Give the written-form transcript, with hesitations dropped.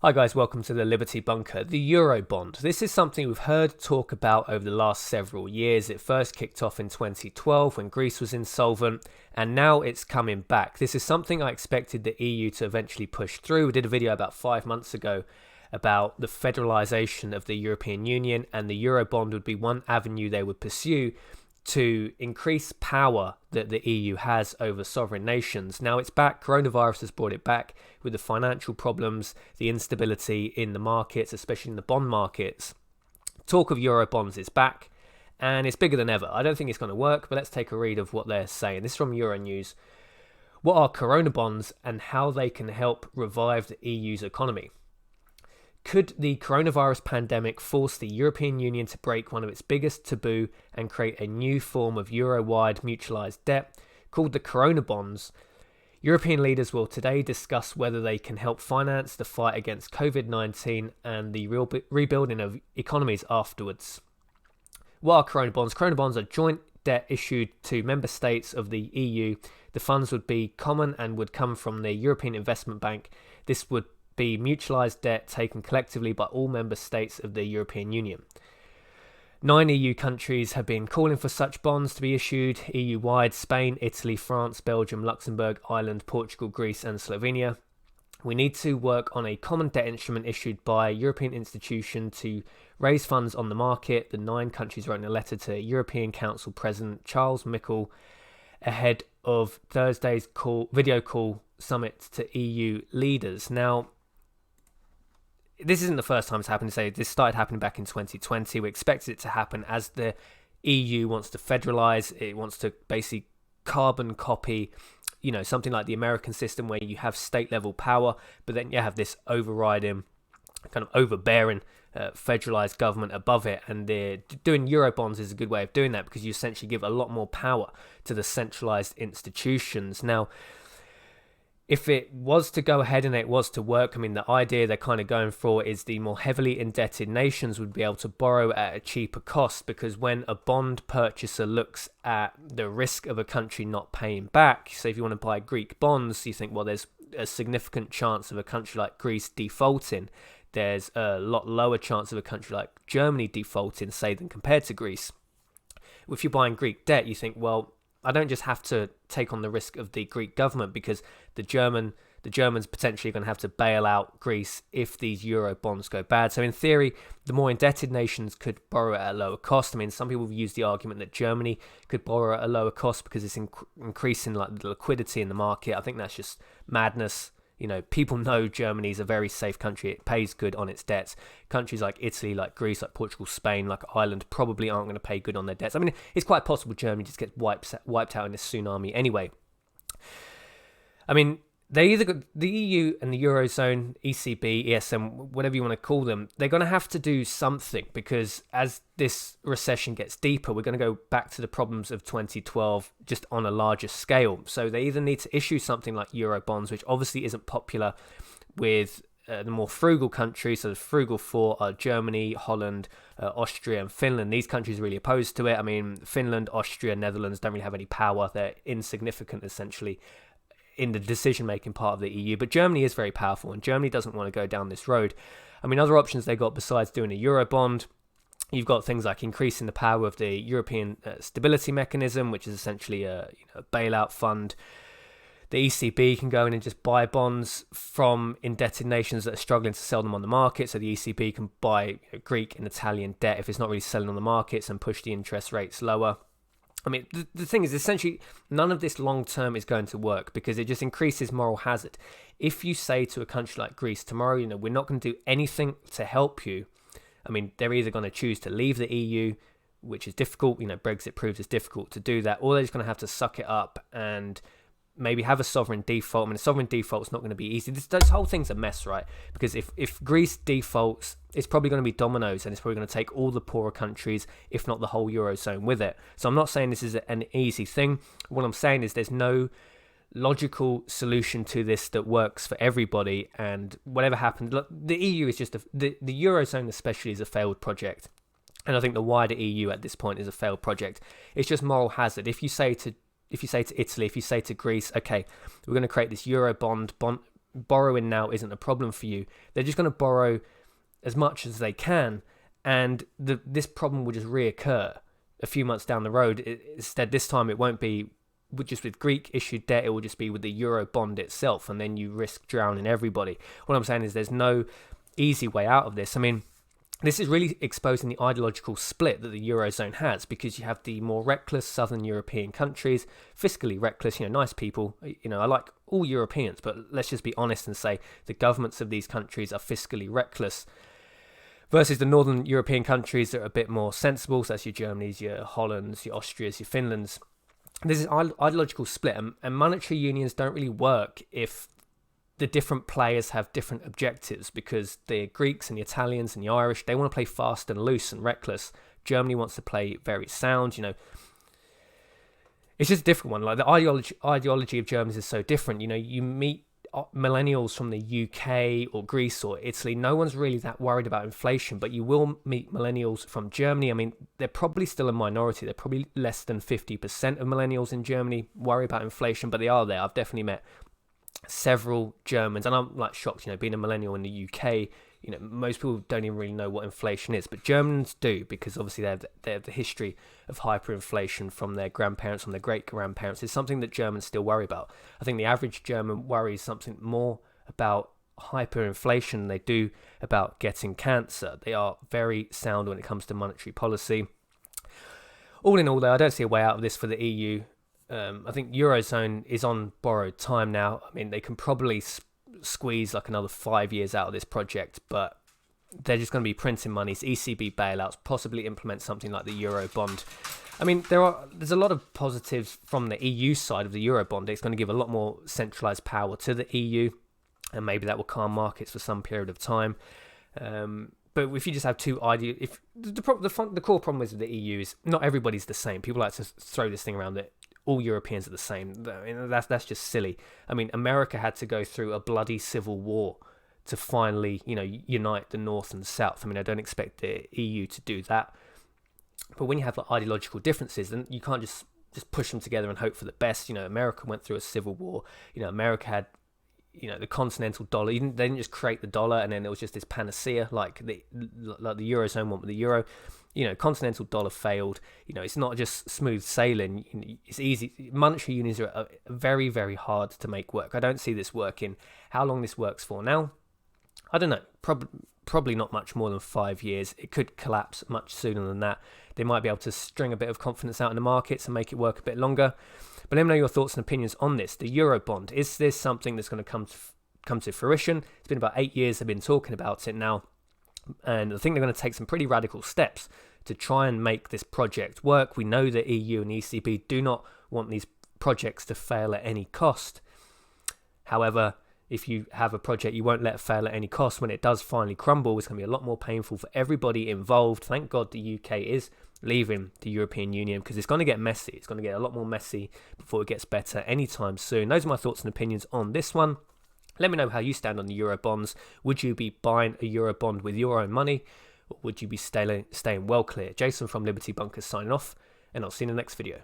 Hi guys, welcome to the Liberty Bunker, the Eurobond. This is something we've heard talk about over the last several years. It first kicked off in 2012 when Greece was insolvent, and now it's coming back. This is something I expected the EU to eventually push through. We did a video about 5 months ago about the federalisation of the European Union, and the Eurobond would be one avenue they would pursue to increase power that the EU has over sovereign nations. Now it's back. Coronavirus has brought it back with the financial problems, the instability in the markets, especially in the bond markets. Talk of Eurobonds is back, and it's bigger than ever. I don't think it's going to work, but let's take a read of what they're saying. This is from Euronews. What are Corona bonds and how they can help revive the EU's economy? Could the coronavirus pandemic force the European Union to break one of its biggest taboo and create a new form of Euro-wide mutualised debt called the Corona bonds? European leaders will today discuss whether they can help finance the fight against COVID-19 and the rebuilding of economies afterwards. What are Corona bonds? Corona bonds are joint debt issued to member states of the EU. The funds would be common and would come from the European Investment Bank. This would be mutualised debt taken collectively by all member states of the European Union. 9 EU countries have been calling for such bonds to be issued EU-wide: Spain, Italy, France, Belgium, Luxembourg, Ireland, Portugal, Greece and Slovenia. We need to work on a common debt instrument issued by a European institution to raise funds on the market, the 9 countries wrote in a letter to European Council President Charles Michel ahead of Thursday's video call summit to EU leaders. Now, this isn't the first time it's happened. This started happening back in 2020. We expected it to happen as the EU wants to federalize. It wants to basically carbon copy, something like the American system where you have state level power, but then you have this overriding, kind of overbearing federalized government above it. And doing Eurobonds is a good way of doing that because you essentially give a lot more power to the centralized institutions. Now, if it was to go ahead and it was to work, the idea they're kind of going for is the more heavily indebted nations would be able to borrow at a cheaper cost, because when a bond purchaser looks at the risk of a country not paying back, so if you want to buy Greek bonds, you think, well, there's a significant chance of a country like Greece defaulting. There's a lot lower chance of a country like Germany defaulting, say, than compared to Greece. If you're buying Greek debt, you think, well, I don't just have to take on the risk of the Greek government, because the Germans potentially are going to have to bail out Greece if these Euro bonds go bad. So in theory, the more indebted nations could borrow at a lower cost. Some people have used the argument that Germany could borrow at a lower cost because it's increasing the liquidity in the market. I think that's just madness. People know Germany is a very safe country. It pays good on its debts. Countries like Italy, like Greece, like Portugal, Spain, like Ireland probably aren't going to pay good on their debts. It's quite possible Germany just gets wiped out in this tsunami anyway. They either got the EU and the Eurozone, ECB, ESM, whatever you want to call them, they're going to have to do something, because as this recession gets deeper, we're going to go back to the problems of 2012 just on a larger scale. So they either need to issue something like Eurobonds, which obviously isn't popular with the more frugal countries. So the frugal 4 are Germany, Holland, Austria and Finland. These countries are really opposed to it. Finland, Austria, Netherlands don't really have any power. They're insignificant essentially in the decision-making part of the EU, but Germany is very powerful, and Germany doesn't want to go down this road. Other options they got besides doing a Eurobond, you've got things like increasing the power of the European Stability Mechanism, which is essentially a bailout fund. The ECB can go in and just buy bonds from indebted nations that are struggling to sell them on the market. So the ECB can buy Greek and Italian debt if it's not really selling on the markets and push the interest rates lower. The thing is, essentially, none of this long-term is going to work because it just increases moral hazard. If you say to a country like Greece tomorrow, we're not going to do anything to help you, they're either going to choose to leave the EU, which is difficult. Brexit proves it's difficult to do that, or they're just going to have to suck it up and maybe have a sovereign default. A sovereign default is not going to be easy. This whole thing's a mess, right? Because if Greece defaults, it's probably going to be dominoes, and it's probably going to take all the poorer countries, if not the whole Eurozone, with it. So I'm not saying this is an easy thing. What I'm saying is there's no logical solution to this that works for everybody, and whatever happened, look, the EU is just the Eurozone especially is a failed project. And I think the wider EU at this point is a failed project. It's just moral hazard. If you say to Italy, if you say to Greece, okay, we're going to create this Eurobond borrowing now isn't a problem for you. They're just going to borrow as much as they can, and this problem will just reoccur a few months down the road. Instead, this time it won't be just with Greek issued debt, it will just be with the Eurobond itself, and then you risk drowning everybody. What I'm saying is there's no easy way out of this. I mean, this is really exposing the ideological split that the Eurozone has, because you have the more reckless southern European countries, fiscally reckless, nice people. I like all Europeans, but let's just be honest and say the governments of these countries are fiscally reckless, versus the northern European countries that are a bit more sensible. So that's your Germanys, your Hollands, your Austrias, your Finlands. This is ideological split, and monetary unions don't really work if the different players have different objectives, because the Greeks and the Italians and the Irish, they want to play fast and loose and reckless. Germany wants to play very sound. It's just a different one. Like the ideology of Germans is so different. You meet millennials from the UK or Greece or Italy, no one's really that worried about inflation, but you will meet millennials from Germany. I mean, they're probably still a minority. They're probably less than 50% of millennials in Germany worry about inflation, but they are there. I've definitely met several Germans, and I'm like shocked, being a millennial in the UK, most people don't even really know what inflation is, but Germans do, because obviously they have the history of hyperinflation from their grandparents, from their great-grandparents. It's something that Germans still worry about. I think the average German worries something more about hyperinflation than they do about getting cancer. They are very sound when it comes to monetary policy. All in all, though, I don't see a way out of this for the EU. I think Eurozone is on borrowed time now. I mean, they can probably squeeze like another 5 years out of this project, but they're just going to be printing money. It's ECB bailouts, possibly implement something like the Eurobond. I mean, there's a lot of positives from the EU side of the Eurobond. It's going to give a lot more centralized power to the EU, and maybe that will calm markets for some period of time. But if you just have the core problem is with the EU is not everybody's the same. People like to throw this thing around that all Europeans are the same. I mean, that's just silly. I mean, America had to go through a bloody civil war to finally, unite the North and South. I mean, I don't expect the EU to do that. But when you have ideological differences, then you can't just push them together and hope for the best. America went through a civil war. America had, the continental dollar. They didn't just create the dollar and then it was just this panacea like the Eurozone one with the euro. Continental dollar failed. It's not just smooth sailing. It's easy. Monetary unions are very, very hard to make work. I don't see this working. How long this works for now, I don't know. Probably not much more than 5 years. It could collapse much sooner than that. They might be able to string a bit of confidence out in the markets and make it work a bit longer. But let me know your thoughts and opinions on this. The Eurobond, is this something that's going to come to fruition? It's been about 8 years they've been talking about it now. And I think they're going to take some pretty radical steps to try and make this project work. We know the EU and ECB do not want these projects to fail at any cost. However, if you have a project you won't let fail at any cost, when it does finally crumble, it's going to be a lot more painful for everybody involved. Thank God the UK is leaving the European Union, because it's going to get messy. It's going to get a lot more messy before it gets better anytime soon. Those are my thoughts and opinions on this one. Let me know how you stand on the Eurobonds. Would you be buying a Eurobond with your own money, or would you be staying well clear? Jason from Liberty Bunkers signing off, and I'll see you in the next video.